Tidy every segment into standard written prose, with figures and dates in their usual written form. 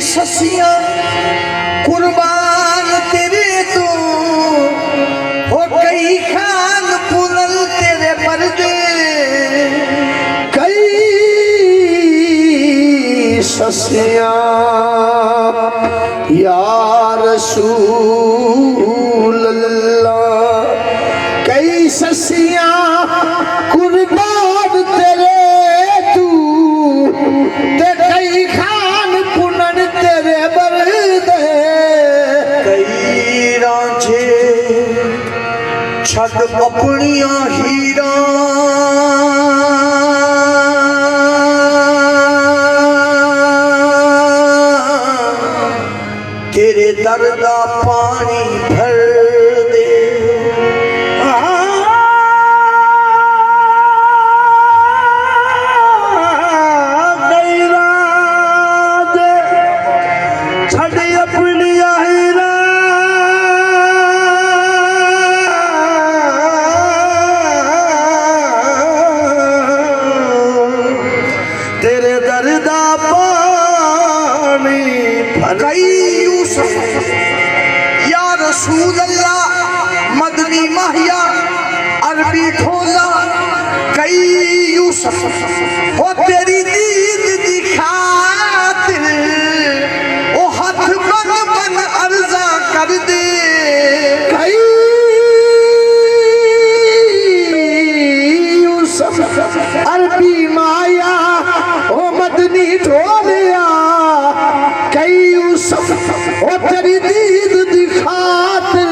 शशियां कुर्बान तेरे तो हो कई खान पुनल तेरे पर्दे कई शशियां या रसूल अल्लाह कई शशियां कुर्बान तेरे तू ते कई खान पुनन तेरे बरदे कई रांझे छद अपनियां हीरा तेरे दर दा पानी भर दे तेरे दर दा पानी भर या रसूल अल्लाह मदनी माहिया अरबी ठोला कई यूसुफ हो तेरी दीद दिखातिर ओ हाथ बन बन अर्जा कर दे कई यूसुफ अरबी माया ओ मदनी ठोलिया कई यूसुफ ओ तेरी दीद दिखातिर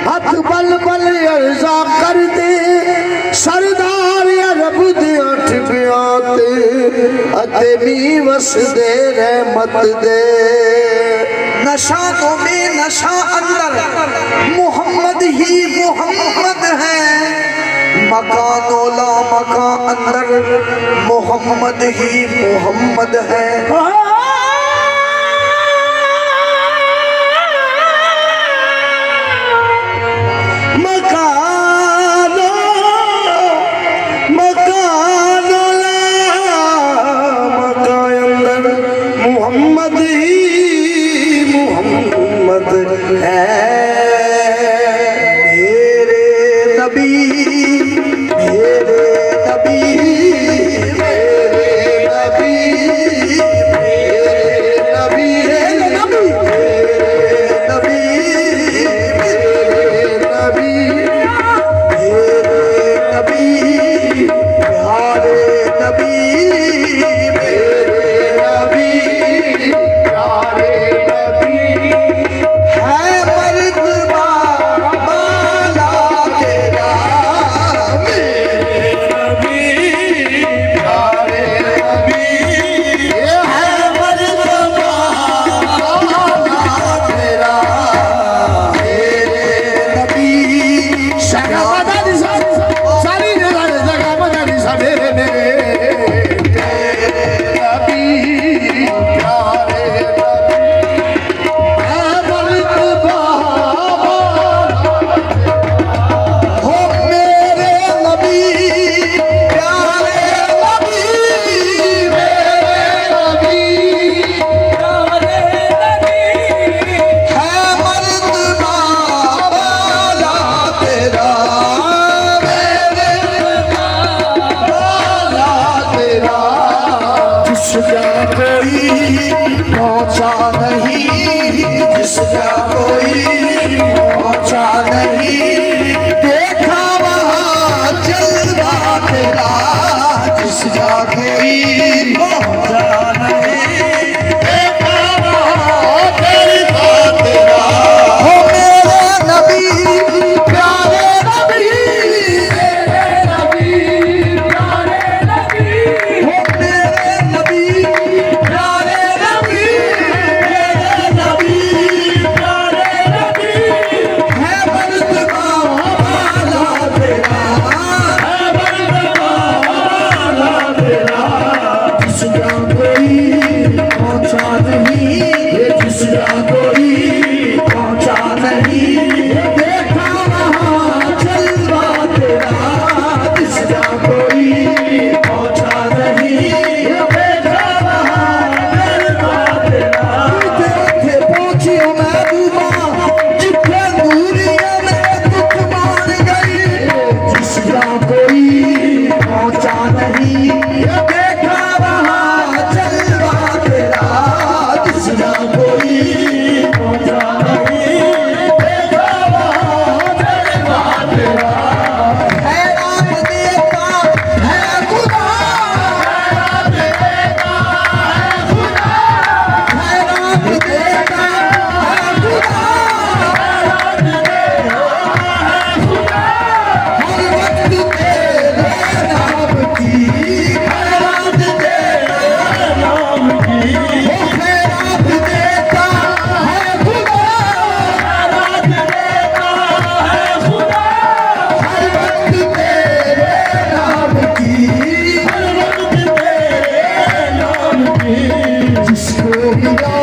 हाथ बल बल अर्जा कर दे सरदार अरब दे अठ ब्याते अते मी वस दे रहमत दे नशानों में नशा अंदर मोहम्मद ही मोहम्मद है मकानोला मकान अंदर मोहम्मद ही मोहम्मद है मोहम्मद ही मोहम्मद है मेरे नबी मेरे नबी मेरे नबी मेरे नबी मेरे नबी मेरे नबी मेरे नबी प्यारे नबी कोई देखा वहाँ जलवा तेरा दूसरा कोई पहुंचा नहीं, देखा वहाँ जलवा तेरा। है रात देता है खुदा, है रात देता है खुदा, है रात देता है खुदा, है रात देता है खुदा। हर वक्त तेरे नाम की खैरात तेरे नाम की, वो खैरात देता है खुदा, खैरात देता है खुदा। हर वक्त तेरे नाम की, हर वक्त तेरे नाम की। जिसको मिला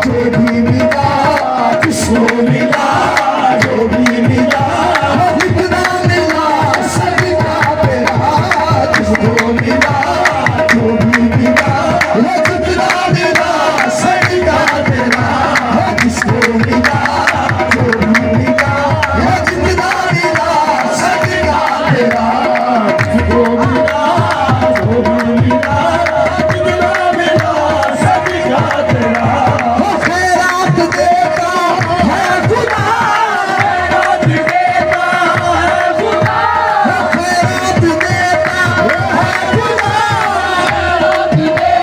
जो भी मिला, जिसको मिला जो भी मिला, जितना मिला सदका तेरा। जिसको मिला जो भी मिला, जितना मिला सदका तेरा। जिसको मिला जो भी मिला, जितना मिला सदका तेरा। जिसको मिला जो भी मिला, जितना मिला सदका तेरा। वो खैरात देता है खुदा, खैरात देता है खुदा, वो खैरात देता है खुदा, खैरात देता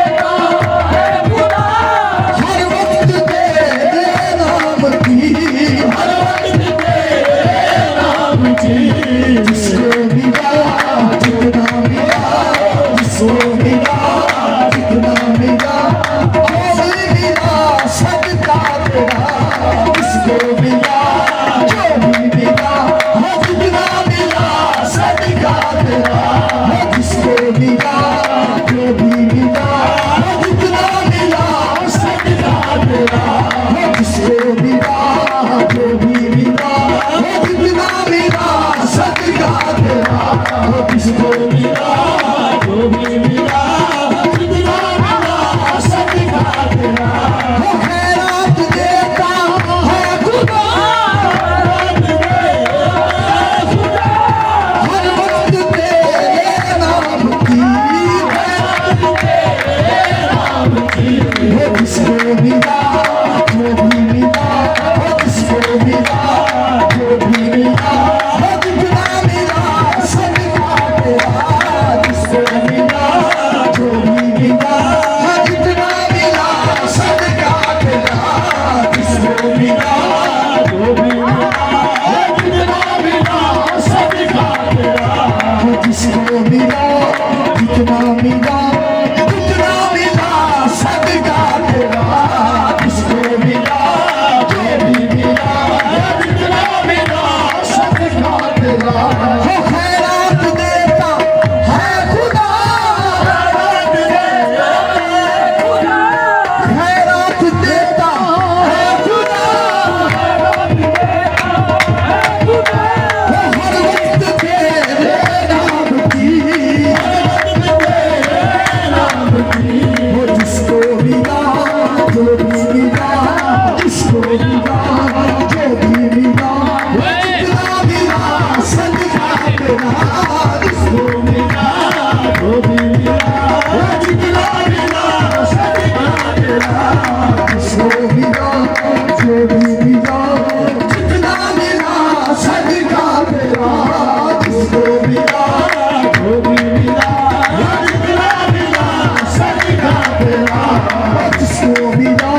है खुदा। हर वक्त तेरे नाम की, हर वक्त तेरे नाम की। जिसको मिला जितना मिला, जिसको मिला जितना मिला, जो भी मिला सदका तेरा। जिसको मिला जो भी मिला, जितना मिला सदका तेरा। जिसको मिला जो भी मिला, जितना मिला सदका तेरा। जिसको मिला जो भी मिला, जितना मिला सदका तेरा। जिसको मिला जो भी मिला, जितना मिला सदका तेरा। वो खैरात देता है खुदा, खैरात देता है खुदा। हर वक्त तेरे नाम की, खैरात तेरे नाम की। वो जिसको मिला जो भी मिला, वो जिसको मिला जो भी मिला, वो जितना मिला सदका तेरा। जिसको मिला जो भी मिला, जितना मिला सदका तेरा। जिसको मिला जो भी मिला, जितना मिला सदका तेरा। जिसको मिला जितना मिला, जितना मिला सदका तेरा। जिसको मिला जो भी मिला, जितना मिला सदका तेरा। वो खैरात देता है खुदा, खैरात देता है खुदा, खैरात देता है खुदा, खैरात देता है खुदा। वो हर वक्त तेरे नाम की, हर वक्त तेरे नाम की। वो जिसको मिला जो भी मिला, जिसको मिला जो भी मिला, जितना मिला सदका तेरा। जिसको मिला जो भी मिला, जितना मिला सदका तेरा। जिसको मिला जो भी मिला, जितना मिला सदका तेरा। जिसको मिला जो भी मिला, जितना मिला सदका तेरा। जिसको मिला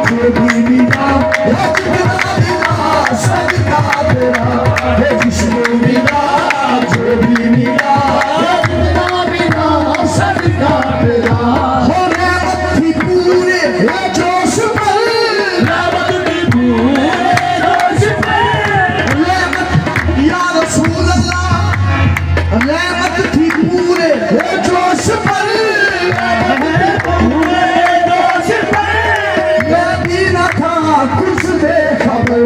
जो भी मिला, जितना मिला सदका तेरा। जिसको मिला जो भी मिला, जितना मिला सदका तेरा। हो रहमत थी पूरे जोश पर, रहमत थी पूरे जोश पर। रहमत या रसूल अल्लाह, रहमत थी पूरे जोश पर, पूरे जोश पर। मैं भी न था कुछ बेखबर,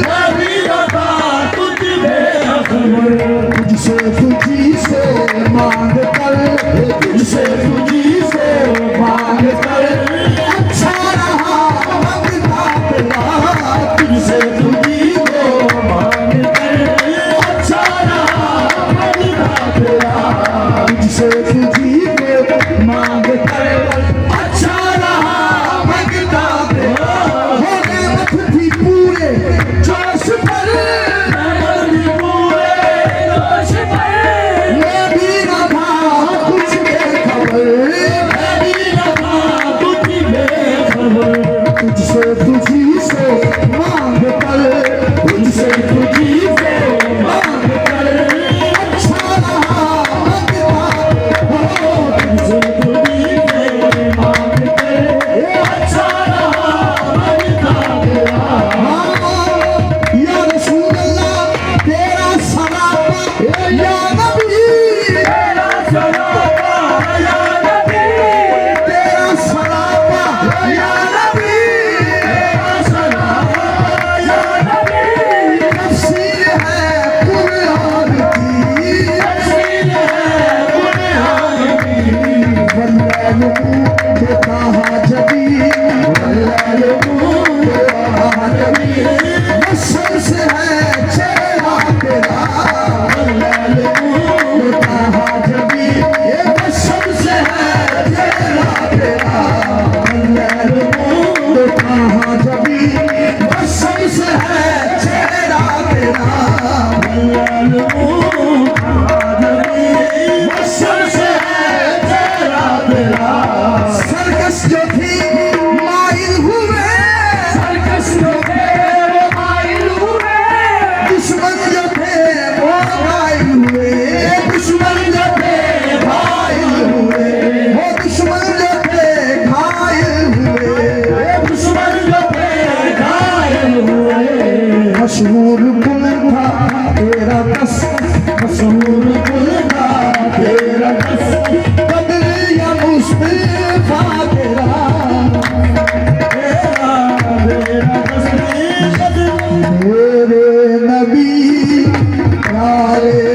मैं भी न था कुछ बेखबर। तुझसे तुझी से मांग कर, तुझसे तुझी से मांग कर, अच्छा रहा मंगता तेरा। तुझसे तुझी को मांग कर, अच्छा रहा मंगता तेरा। तुझसे तुझी प्यारे